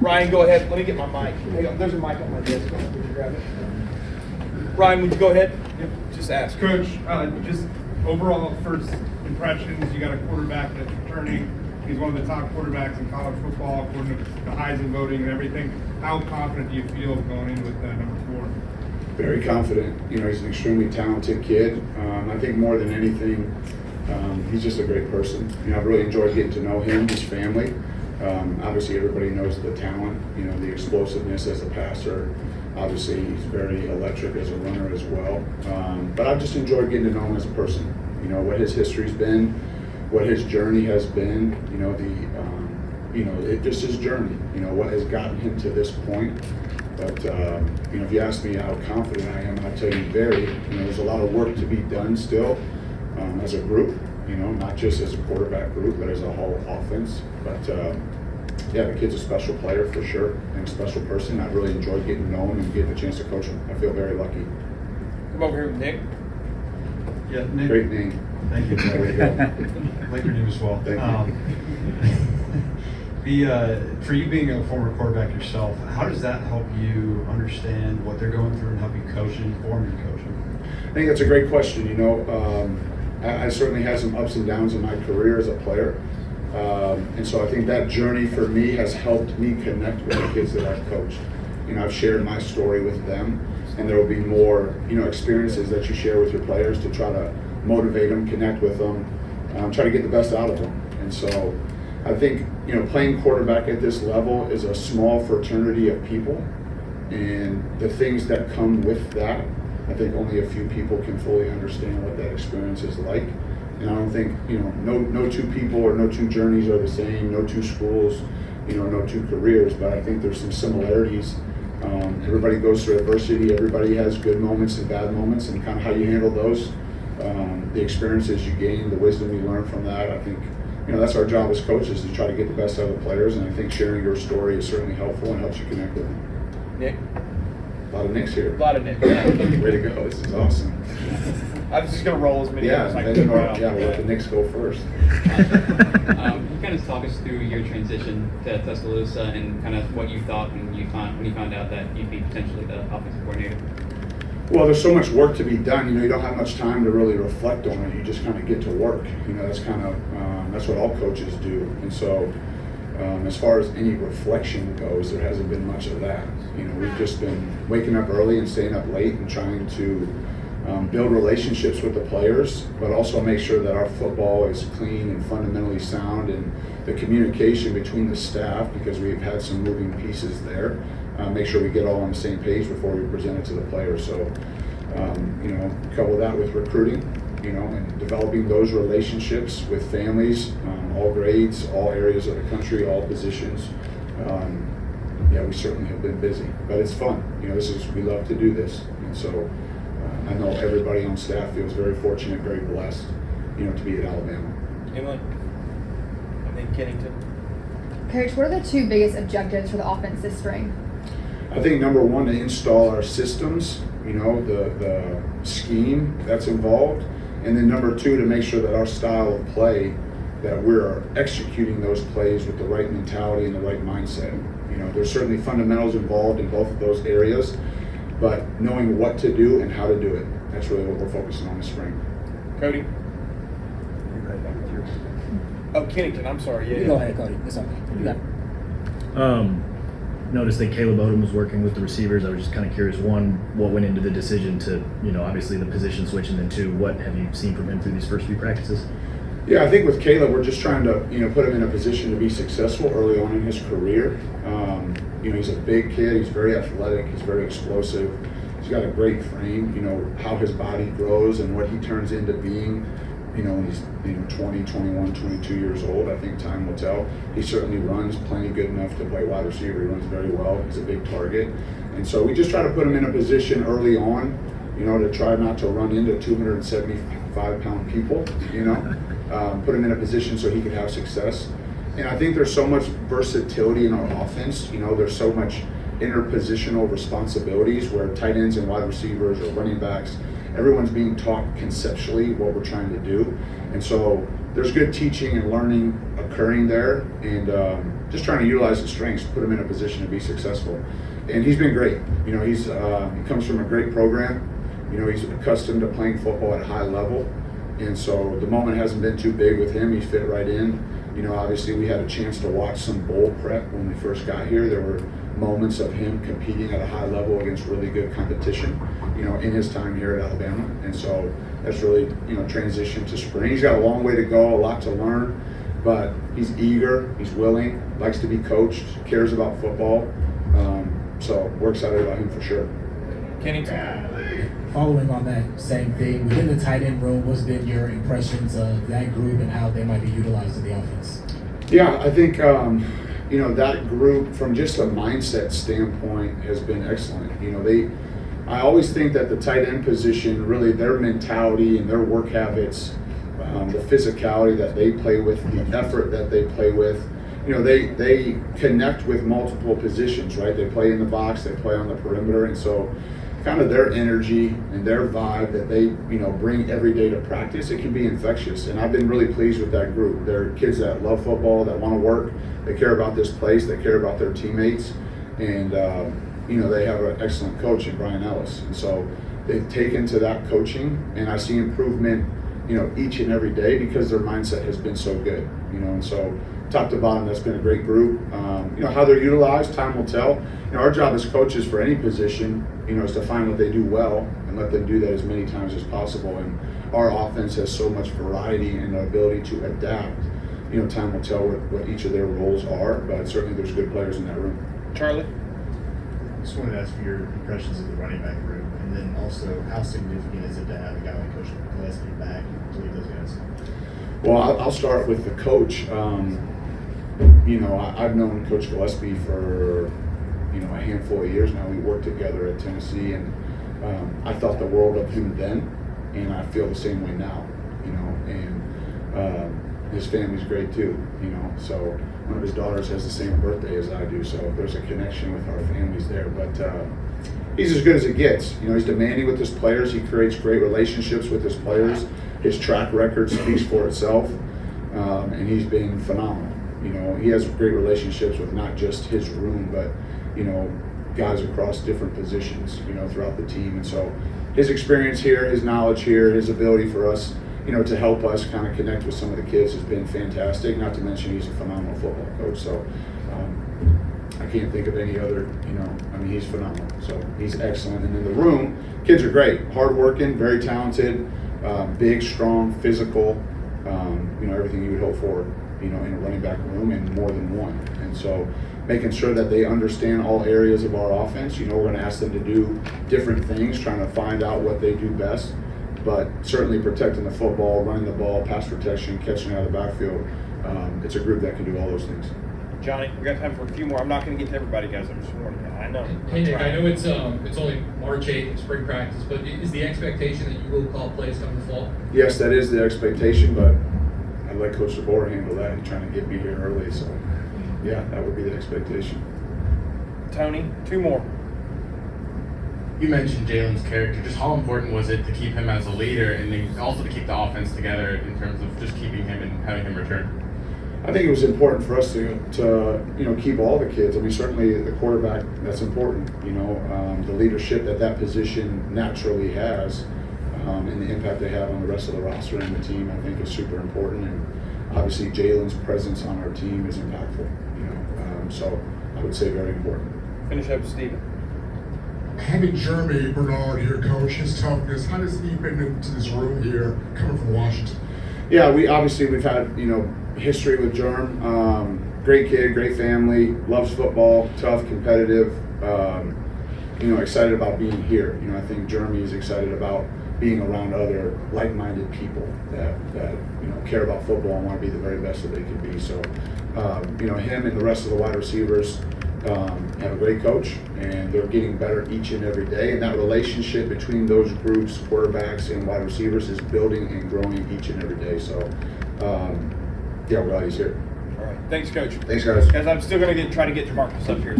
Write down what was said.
Ryan, go ahead. Let me get my mic. Hang on. There's a mic on my desk. Would you grab it? Ryan, would you go ahead? Yep. Just ask. Coach, just overall first impressions, you got a quarterback that's returning. He's one of the top quarterbacks in college football, according to the Heisman voting and everything. How confident do you feel going in with number 4? Very confident. You know, he's an extremely talented kid. I think more than anything, he's just a great person. You know, I've really enjoyed getting to know him, his family. Obviously, everybody knows the talent, you know, the explosiveness as a passer. Obviously, he's very electric as a runner as well. But I've just enjoyed getting to know him as a person. You know, what his history's been, what his journey has been, just his journey, you know, what has gotten him to this point. But, you know, if you ask me how confident I am, I'll tell you there's a lot of work to be done still as a group, you know, not just as a quarterback group, but as a whole offense. But, the kid's a special player for sure and a special person. I've really enjoyed getting to know him and getting a chance to coach him. I feel very lucky. Come over here, Nick. Yeah, Nick. Great name. Thank you. There we go. Like your name as well. Thank you. For you being a former quarterback yourself, how does that help you understand what they're going through and help you coach and inform your coaching? I think that's a great question. You know, I certainly had some ups and downs in my career as a player. And so I think that journey for me has helped me connect with the kids that I've coached. You know, I've shared my story with them, and there will be more, you know, experiences that you share with your players to try to motivate them, connect with them, try to get the best out of them. And so I think, you know, playing quarterback at this level is a small fraternity of people, and the things that come with that, I think only a few people can fully understand what that experience is like. And I don't think, you know, no two people or no two journeys are the same, no two schools, you know, no two careers, but I think there's some similarities. Everybody goes through adversity, everybody has good moments and bad moments, and kind of how you handle those, the experiences you gain, the wisdom you learn from that. I think, you know, that's our job as coaches, to try to get the best out of the players, and I think sharing your story is certainly helpful and helps you connect with them. Nick. A lot of Nicks here. A lot of Nick. Yeah. Way to go, this is awesome. I was just going to roll as many as I we'll let the Knicks go first. You kind of talk us through your transition to Tuscaloosa and kind of what you thought when you found out that you'd be potentially the offensive coordinator. Well, there's so much work to be done. You know, you don't have much time to really reflect on it. You just kind of get to work. You know, that's kind of that's what all coaches do. And so, as far as any reflection goes, there hasn't been much of that. You know, we've just been waking up early and staying up late and trying to build relationships with the players, but also make sure that our football is clean and fundamentally sound, and the communication between the staff, because we've had some moving pieces there, make sure we get all on the same page before we present it to the players. So, you know, couple that with recruiting, you know, and developing those relationships with families, all grades, all areas of the country, all positions. We certainly have been busy, but it's fun. You know, we love to do this, and so I know everybody on staff feels very fortunate, very blessed, you know, to be at Alabama. Emily. And then Kennington. Coach, what are the two biggest objectives for the offense this spring? I think number one, to install our systems, you know, the scheme that's involved, and then number two, to make sure that our style of play, that we're executing those plays with the right mentality and the right mindset. You know, there's certainly fundamentals involved in both of those areas, but knowing what to do and how to do it, that's really what we're focusing on this spring. Cody. Oh, Kennington, I'm sorry. Yeah. Go ahead, Cody. It's okay. You got it. Noticed that Caleb Odom was working with the receivers. I was just kind of curious, one, what went into the decision to, you know, obviously the position switch, and then two, what have you seen from him through these first few practices? Yeah, I think with Caleb, we're just trying to, you know, put him in a position to be successful early on in his career. You know, he's a big kid. He's very athletic. He's very explosive. He's got a great frame. You know, how his body grows and what he turns into being, you know, when he's, you know, 20, 21, 22 years old. I think time will tell. He certainly runs plenty good enough to play wide receiver. He runs very well. He's a big target. And so we just try to put him in a position early on, you know, to try not to run into 275-pound people, you know. Put him in a position so he could have success. And I think there's so much versatility in our offense. You know, there's so much interpositional responsibilities where tight ends and wide receivers or running backs, everyone's being taught conceptually what we're trying to do. And so there's good teaching and learning occurring there. And, just trying to utilize his strengths, put him in a position to be successful. And he's been great. You know, he comes from a great program. You know, he's accustomed to playing football at a high level. And so the moment hasn't been too big with him. He's fit right in. You know, obviously we had a chance to watch some bowl prep when we first got here. There were moments of him competing at a high level against really good competition, you know, in his time here at Alabama. And so that's really, you know, transitioned to spring. He's got a long way to go, a lot to learn, but he's eager, he's willing, likes to be coached, cares about football. So we're excited about him for sure. Kenny? Following on that same thing, within the tight end room, what's been your impressions of that group and how they might be utilized in the offense? Yeah, I think, you know, that group from just a mindset standpoint has been excellent. You know, I always think that the tight end position, really their mentality and their work habits, the physicality that they play with, the effort that they play with, you know, they connect with multiple positions, right? They play in the box, they play on the perimeter, and so kind of their energy and their vibe that they, you know, bring every day to practice, it can be infectious. And I've been really pleased with that group. They're kids that love football, that want to work, they care about this place, they care about their teammates, and you know, they have an excellent coach in Brian Ellis. And so they've taken to that coaching, and I see improvement, you know, each and every day because their mindset has been so good, you know. And so top to bottom, that's been a great group. You know, how they're utilized, time will tell. You know, our job as coaches for any position, you know, is to find what they do well and let them do that as many times as possible. And our offense has so much variety and the ability to adapt. You know, time will tell what each of their roles are, but certainly there's good players in that room. Charlie? I just wanted to ask for your impressions of the running back group, and then also how significant is it to have a guy like Coach Gillespie back to lead those guys? Well, I'll start with the coach. You know, I've known Coach Gillespie for, you know, a handful of years now. We worked together at Tennessee, and I thought the world of him then, and I feel the same way now, you know. And his family's great too, you know. So one of his daughters has the same birthday as I do, so there's a connection with our families there. But he's as good as it gets. You know, he's demanding with his players. He creates great relationships with his players. His track record speaks for itself, and he's been phenomenal. You know, he has great relationships with not just his room, but, you know, guys across different positions, you know, throughout the team. And so his experience here, his knowledge here, his ability for us, you know, to help us kind of connect with some of the kids has been fantastic. Not to mention he's a phenomenal football coach. So I can't think of any other, you know, I mean, he's phenomenal. So he's excellent. And in the room, kids are great, hardworking, very talented, big, strong, physical, you know, everything you would hope for, you know, in a running back room, and more than one. And so making sure that they understand all areas of our offense. You know, we're going to ask them to do different things, trying to find out what they do best, but certainly protecting the football, running the ball, pass protection, catching out of the backfield. It's a group that can do all those things. Johnny, we got time for a few more. I'm not going to get to everybody, guys. I'm just warning you. I know. Hey Nick, I know it's only March 8th in spring practice, but is the expectation that you will call plays come the fall? Yes, that is the expectation, but I'd let Coach DeBoer handle that. He's trying to get me here early, so yeah, that would be the expectation. Tony, two more. You mentioned Jalen's character. Just how important was it to keep him as a leader, and then also to keep the offense together in terms of just keeping him and having him return? I think it was important for us to you know, keep all the kids. I mean, certainly the quarterback, that's important. You know, the leadership that position naturally has, and the impact they have on the rest of the roster and the team, I think is super important. And obviously Jalen's presence on our team is impactful. You know, so I would say very important. Finish up with Steven. Having Jeremy Bernard here, coach, his toughness, how does he fit into this room here, coming from Washington? Yeah, we've had, you know, history with Germ. Great kid, great family, loves football, tough, competitive. You know, excited about being here. You know, I think Jeremy is excited about being around other like-minded people that you know, care about football and want to be the very best that they can be. So, you know, him and the rest of the wide receivers have a great coach, and they're getting better each and every day. And that relationship between those groups, quarterbacks and wide receivers, is building and growing each and every day. So, yeah, we're glad he's here. All right. Thanks, Coach. Thanks, guys. Guys, I'm still going to try to get Jamarcus up here.